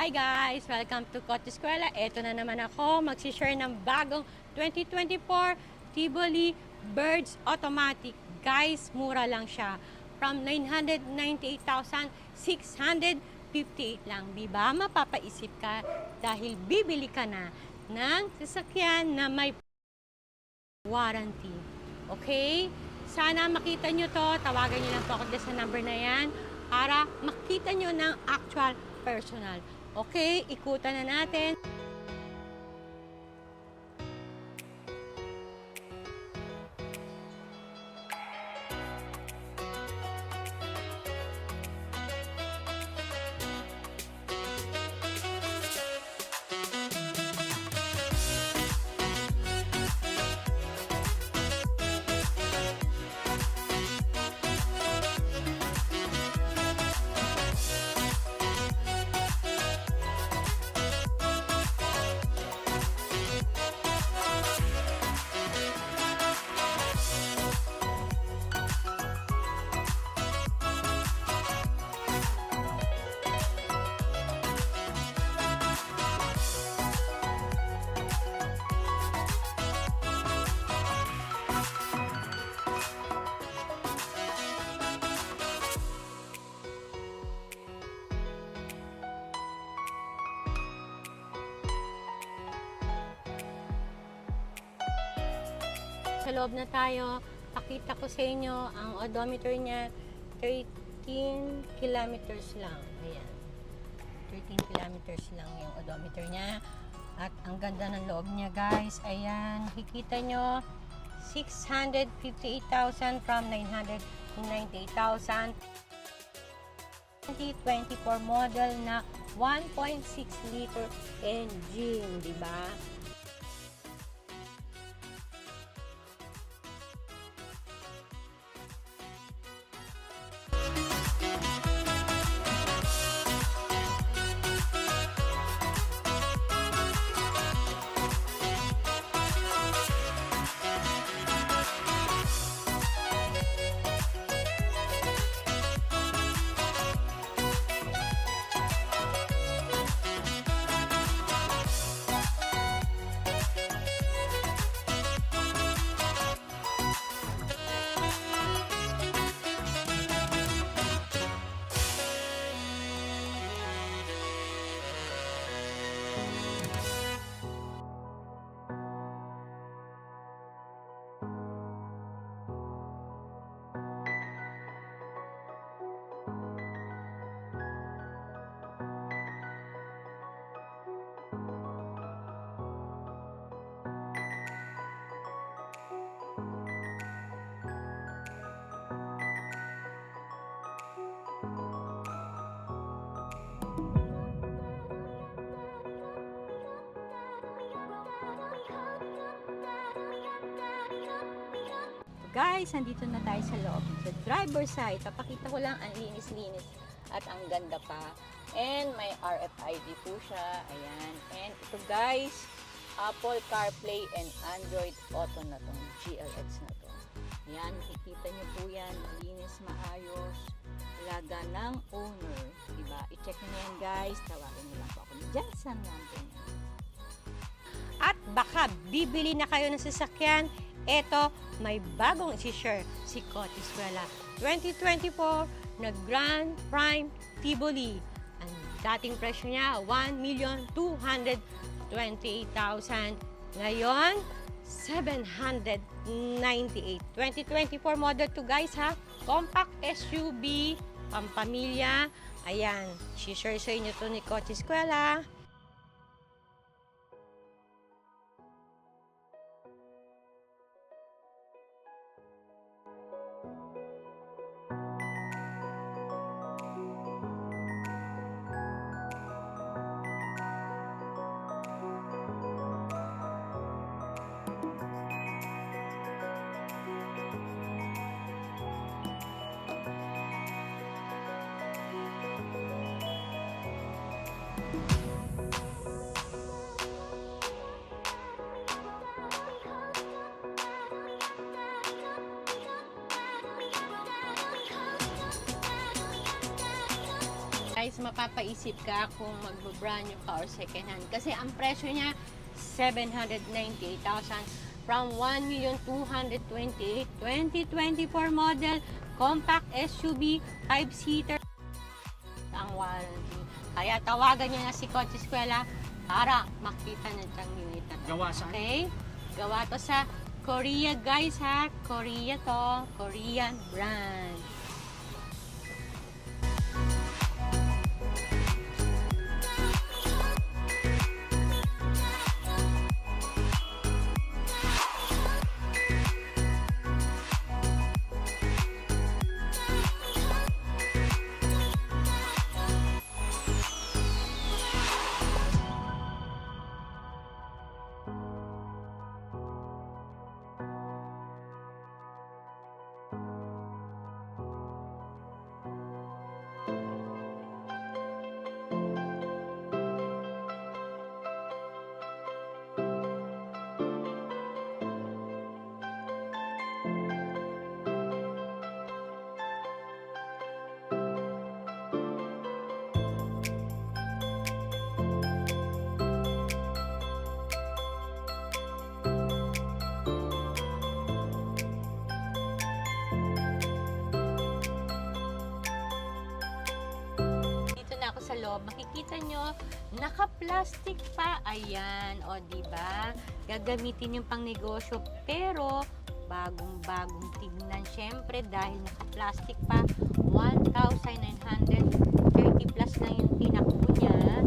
Hi guys! Welcome to Kote Eskwela. Ito na naman ako magsishare ng bagong 2024 Tivoli Birds Automatic. Guys, mura lang siya. From 998,658 lang. Diba? Mapapaisip ka dahil bibili ka na ng sasakyan na may warranty. Okay? Sana makita nyo to. Tawagan nyo lang po ako sa number na yan para makita nyo ng actual personal. Okay, ikutan na natin. Sa loob na tayo, pakita ko sa inyo ang odometer niya, 13 kilometers lang. Ayan. 13 kilometers lang yung odometer niya. At ang ganda ng loob niya, guys. Ayan, nakikita nyo, 658,000 from 998,000. 2024 model na 1.6 liter engine, di ba? Guys, nandito na tayo sa loob. Sa driver side, papakita ko lang ang linis-linis at ang ganda pa. And may RFID po siya. Ayan. And ito guys, Apple CarPlay and Android Auto na tong GLX na to. Ayan, makikita nyo po yan. Linis, maayos. Laga ng owner. Diba? I-check nyo yan guys. Tawagin nyo lang po ako dyan sa number. At baka bibili na kayo ng sasakyan. Eto, may bagong isi-share si Kote Eskwela 2024 na Grand Prime Tivoli. Ang dating presyo niya, 1,228,000. Ngayon, 798. 2024 model to guys ha. Compact SUV, pampamilya. Ayan, isi-share sa inyo to ni Kote Eskwela. guys, mapapaisip ka kung magbabrand new ka or second hand. Kasi ang presyo niya, 798,000 from 1,228,000. 2024 model, compact SUV, 5-seater ang warranty. Kaya tawagan niyo na si Kotse Eskwela para makita na siyang unit na to. Gawa saan? Okay? Gawa to sa Korea guys ha. Korea to. Korean brand. Ako sa loob, makikita nyo, naka-plastic pa. Ayan, o diba? Gagamitin yung pang negosyo, pero bagong-bagong tignan. Syempre, dahil naka-plastic pa, 1,930 plus lang yung tinakbo niya.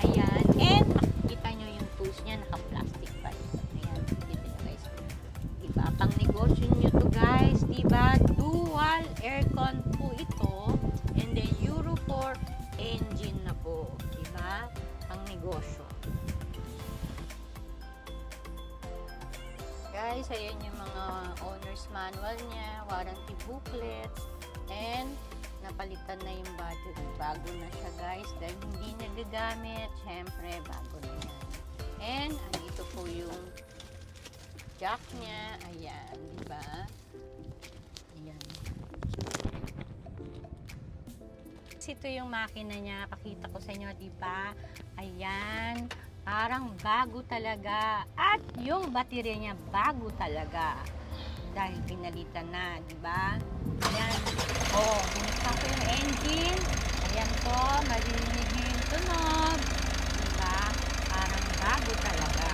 Ayan, and makikita nyo yung tools niya, naka-plastic pa. Ayan, makikita nyo guys. Diba? Pang negosyo nyo to guys, diba? Dual aircon po ito, and then Euro 4 engine na po, diba? Ang negosyo. Guys, ayan yung mga owner's manual niya, warranty booklet, and napalitan na yung battery. Bago na siya guys, dahil hindi nagagamit, syempre, bago na yan. And, andito po yung jack niya, ayan, diba? Ayan. Ito yung makina niya, pakita ko sa inyo, diba? Ayan, parang bago talaga. At yung baterya niya, bago talaga. Dahil pinalitan na, diba? Ayan, oh, binuksan ko yung engine. Ayan po, marinig nyo yung tunog. Diba? Parang bago talaga.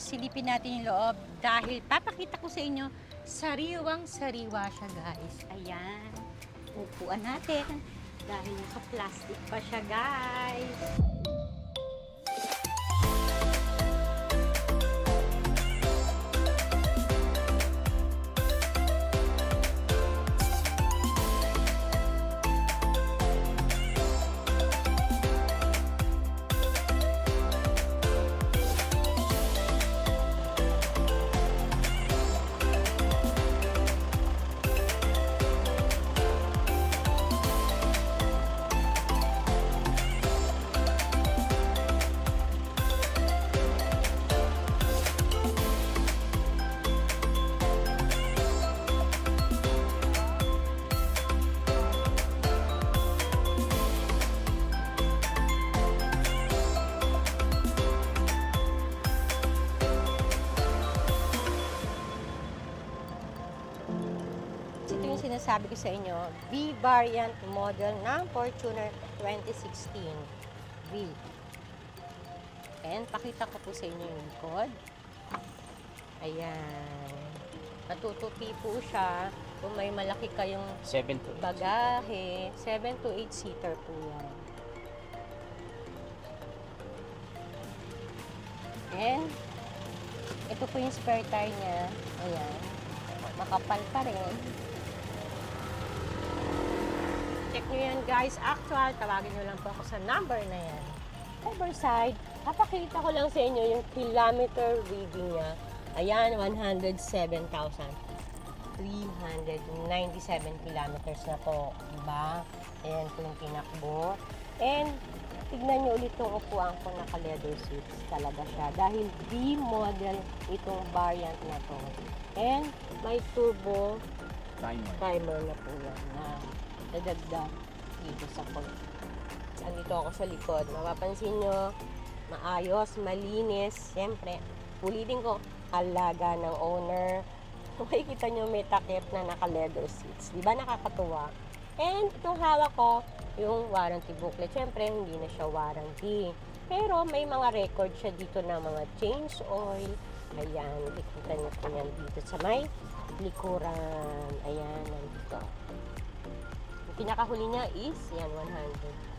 Silipin natin yung loob dahil papakita ko sa inyo, sariwang-sariwa siya guys. Ayan, upuan natin dahil naka-plastic pa siya guys. Sinasabi ko sa inyo, V variant model ng Fortuner 2016 V. And pakita ko po sa inyo yung code. Ayan. Matutupi po siya kung may malaki kayong 7 to 8. bagahe. 7 to 8 seater po yan. And ito po yung spare tire niya. Ayan. Makapal pa rin. Check nyo yan guys. Actual, tawagin nyo lang po ako sa number na yan. Overside, papakita ko lang sa inyo yung kilometer reading niya. Ayan, 107,397 kilometers na po. Diba? Ayan po yung tinakbo. And, tignan nyo ulit yung upuan ko, naka-leather seats talaga siya. Dahil B model itong variant na to. And, may turbo Timer. na po yan na dadagdag dito sa pag. Andito ako sa likod. Mapapansin nyo, maayos, malinis. Siyempre, ulitin ko, alaga ng owner. Makikita nyo may takip na naka-leather seats. Di ba nakakatuwa? And itong hawak ko, yung warranty booklet. Siyempre, hindi na siya warranty. Pero may mga record siya dito ng mga change oil. Ayan, ikita nyo po yan dito sa may likuran. Ayan, nandito. Yung pinakahuli niya is, yan, 100.